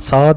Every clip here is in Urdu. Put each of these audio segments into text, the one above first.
7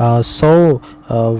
100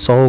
100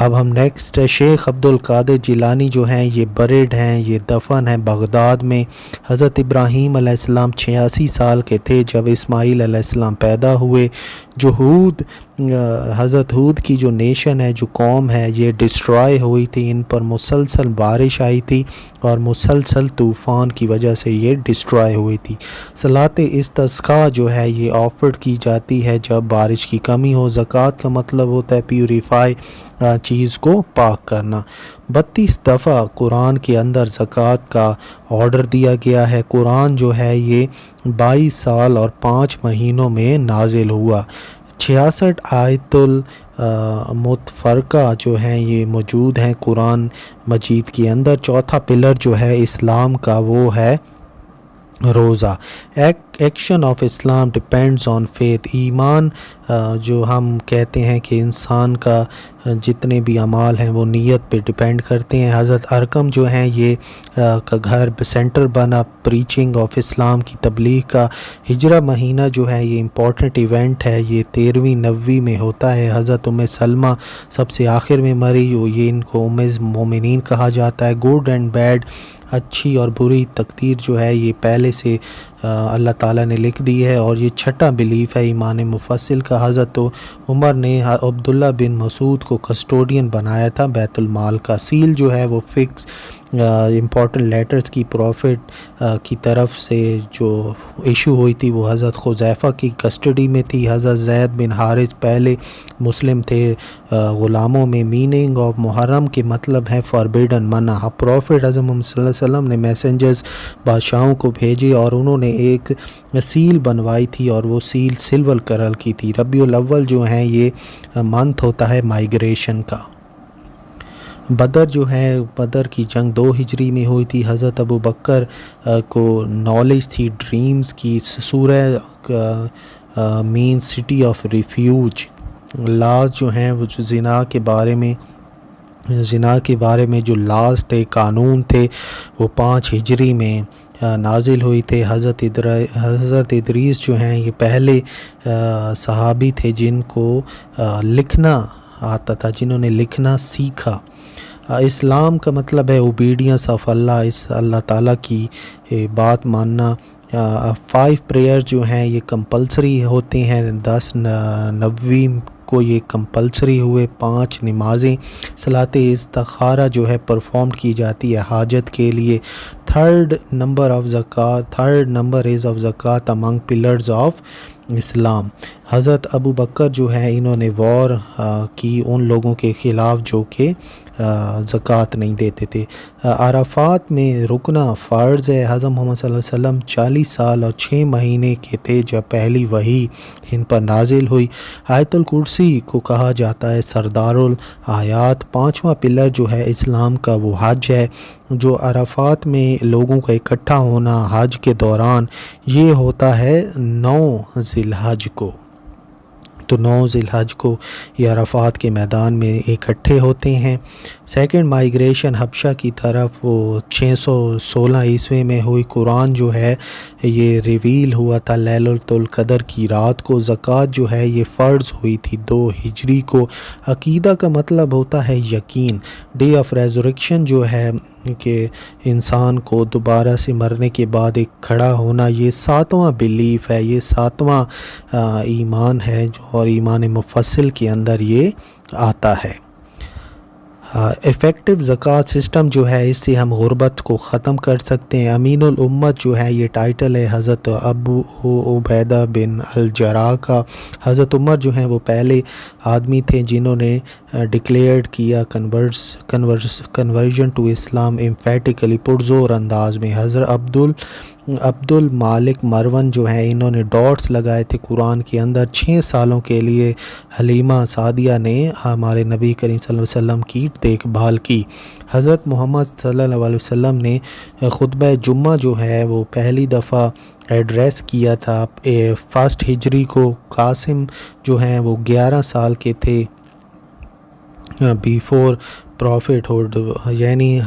اب ہم نیکسٹ شیخ عبد القادر جیلانی جو ہیں یہ بریڈ ہیں، یہ دفن ہیں بغداد میں۔ حضرت ابراہیم علیہ السلام 86 سال کے تھے جب اسماعیل علیہ السلام پیدا ہوئے۔ جو حضرت ہود کی جو نیشن ہے، جو قوم ہے، یہ ڈسٹرائے ہوئی تھی، ان پر مسلسل بارش آئی تھی اور مسلسل طوفان کی وجہ سے یہ ڈسٹرائے ہوئی تھی۔ صلاۃ استسقاء جو ہے یہ آفرڈ کی جاتی ہے جب بارش کی کمی ہو۔ زکوٰۃ کا مطلب ہوتا ہے پیوریفائی، چیز کو پاک کرنا۔ 32 دفعہ قرآن کے اندر زکوٰۃ کا آرڈر دیا گیا ہے۔ قرآن جو ہے یہ 22 سال اور 5 مہینوں میں نازل ہوا۔ 66 آیت المتفرقہ جو ہیں یہ موجود ہیں قرآن مجید کے اندر۔ چوتھا پلر جو ہے اسلام کا وہ ہے روزہ۔ Action of Islam depends on faith. ایمان جو ہم کہتے ہیں کہ انسان کا جتنے بھی اعمال ہیں وہ نیت پہ ڈپینڈ کرتے ہیں۔ حضرت ارقم جو ہیں یہ کا گھر سینٹر بنا پریچنگ آف اسلام کی تبلیغ کا۔ ہجرہ مہینہ جو ہے یہ امپورٹنٹ ایونٹ ہے، یہ 13ویں 9ویں میں ہوتا ہے۔ حضرت سلمہ سب سے آخر میں مری، یہ ان کو مومنین کہا جاتا ہے۔ گڈ اینڈ بیڈ، اچھی اور بری تقدیر جو ہے یہ پہلے سے اللہ تعالیٰ نے لکھ دی ہے، اور یہ چھٹا بلیف ہے ایمان مفصل کا۔ حضرت عمر نے عبداللہ بن مسعود کو کسٹوڈین بنایا تھا بیت المال کا۔ سیل جو ہے وہ فکس امپورٹنٹ لیٹرز کی پروفٹ کی طرف سے جو ایشو ہوئی تھی وہ حضرت حذیفہ کی کسٹڈی میں تھی۔ حضرت زید بن حارث پہلے مسلم تھے غلاموں میں۔ میننگ آف محرم کے مطلب ہے فاربیڈن، منع۔ پروفٹ حضرت محمد صلی اللہ علیہ وسلم نے میسنجرز بادشاہوں کو بھیجے اور انہوں نے ایک سیل بنوائی تھی اور وہ سیل سلور کلر کی تھی۔ ربیع الاول جو ہیں یہ منتھ ہوتا ہے مائیگریشن کا۔ بدر جو ہے، بدر کی جنگ 2 ہجری میں ہوئی تھی۔ حضرت ابو بکر کو نالج تھی ڈریمز کی۔ سورہ مین سٹی آف ریفیوج۔ لاز جو ہیں وہ زنا کے بارے میں جو لاز تھے، قانون تھے، وہ 5 ہجری میں نازل ہوئی تھے۔ حضرت ادریس جو ہیں یہ پہلے صحابی تھے جن کو لکھنا آتا تھا، جنہوں نے لکھنا سیکھا۔ اسلام کا مطلب ہے اوبیڈینس آف اللہ، اس اللہ تعالیٰ کی بات ماننا۔ 5 پریئر جو ہیں یہ کمپلسری ہوتے ہیں، 10 90 کو یہ کمپلسری ہوئے۔ 5 نمازیں۔ صلاۃ استخارہ جو ہے پرفارم کی جاتی ہے حاجت کے لیے۔ تھرڈ نمبر از آف زکوٰۃ امنگ پلرز آف اسلام۔ حضرت ابو بکر جو ہیں انہوں نے وار کی ان لوگوں کے خلاف جو کہ زکوٰۃ نہیں دیتے تھے۔ عرفات میں رکنا فرض ہے۔ حضرت محمد صلی اللہ علیہ وسلم 40 سال اور 6 مہینے کے تھے جب پہلی وحی ان پر نازل ہوئی۔ آیت الکرسی کو کہا جاتا ہے سردار الآیات۔ 5واں پلر جو ہے اسلام کا وہ حج ہے، جو عرفات میں لوگوں کا اکٹھا ہونا حج کے دوران یہ ہوتا ہے 9 ذی الحج کو۔ تو 9 ذی الحج کو یہ عرفات کے میدان میں اکٹھے ہوتے ہیں۔ سیکنڈ مائیگریشن حبشہ کی طرف وہ 616 عیسوی میں ہوئی۔ قرآن جو ہے یہ ریویل ہوا تھا لیلۃ القدر کی رات کو۔ زکوٰۃ جو ہے یہ فرض ہوئی تھی 2 ہجری کو۔ عقیدہ کا مطلب ہوتا ہے یقین۔ ڈے آف ریزریکشن جو ہے کہ انسان کو دوبارہ سے مرنے کے بعد ایک کھڑا ہونا، یہ 7واں بلیف ہے، یہ 7واں ایمان ہے اور ایمان مفصل کے اندر یہ آتا ہے۔ افیکٹو زکوٰۃ سسٹم جو ہے اس سے ہم غربت کو ختم کر سکتے ہیں۔ امین الامت جو ہے یہ ٹائٹل ہے حضرت ابو عبیدہ بن الجراح کا۔ حضرت عمر جو ہیں وہ پہلے آدمی تھے جنہوں نے ڈکلیئرڈ کیا کنورژن ٹو اسلام امفیٹیکلی، پرزور انداز میں۔ حضرت عبد المالک مروان جو ہیں انہوں نے ڈاٹس لگائے تھے قرآن کے اندر۔ 6 سالوں کے لیے حلیمہ سعدیہ نے ہمارے نبی کریم صلی اللہ علیہ وسلم کی دیکھ بھال کی۔ حضرت محمد صلی اللہ علیہ وسلم نے خطبہ جمعہ جو ہے وہ پہلی دفعہ ایڈریس کیا تھا 1 ہجری کو۔ قاسم جو ہیں وہ 11 سال کے تھے بیفور پروفٹ ہوڈ یعنی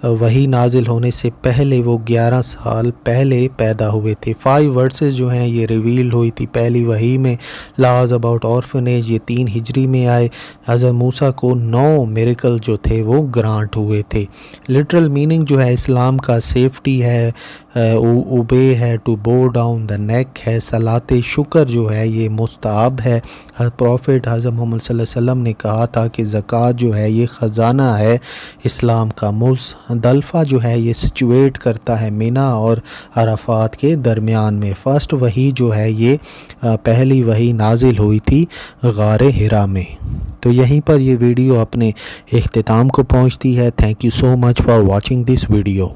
وہی نازل ہونے سے پہلے وہ 11 سال پہلے پیدا ہوئے تھے۔ 5 ورسز جو ہیں یہ ریویل ہوئی تھی پہلی وحی میں۔ لاز اباؤٹ آرفنیج یہ 3 ہجری میں آئے۔ حضرت موسیٰ کو 9 میریکل جو تھے وہ گرانٹ ہوئے تھے۔ لٹرل میننگ جو ہے اسلام کا سیفٹی ہے، اوبے ہے، ٹو بو ڈاؤن دا نیک ہے، صلاۃ شکر جو ہے یہ مستحب ہے۔ پروفٹ حضرت محمد صلی اللہ علیہ وسلم نے کہا تھا کہ زکوٰۃ جو ہے یہ خزانہ ہے اسلام کا۔ مزدلفہ جو ہے یہ سچویٹ کرتا ہے منی اور عرفات کے درمیان میں۔ فرسٹ وحی جو ہے یہ پہلی وحی نازل ہوئی تھی غار حرا میں۔ تو یہیں پر یہ ویڈیو اپنے اختتام کو پہنچتی ہے۔ Thank you so much for watching this video.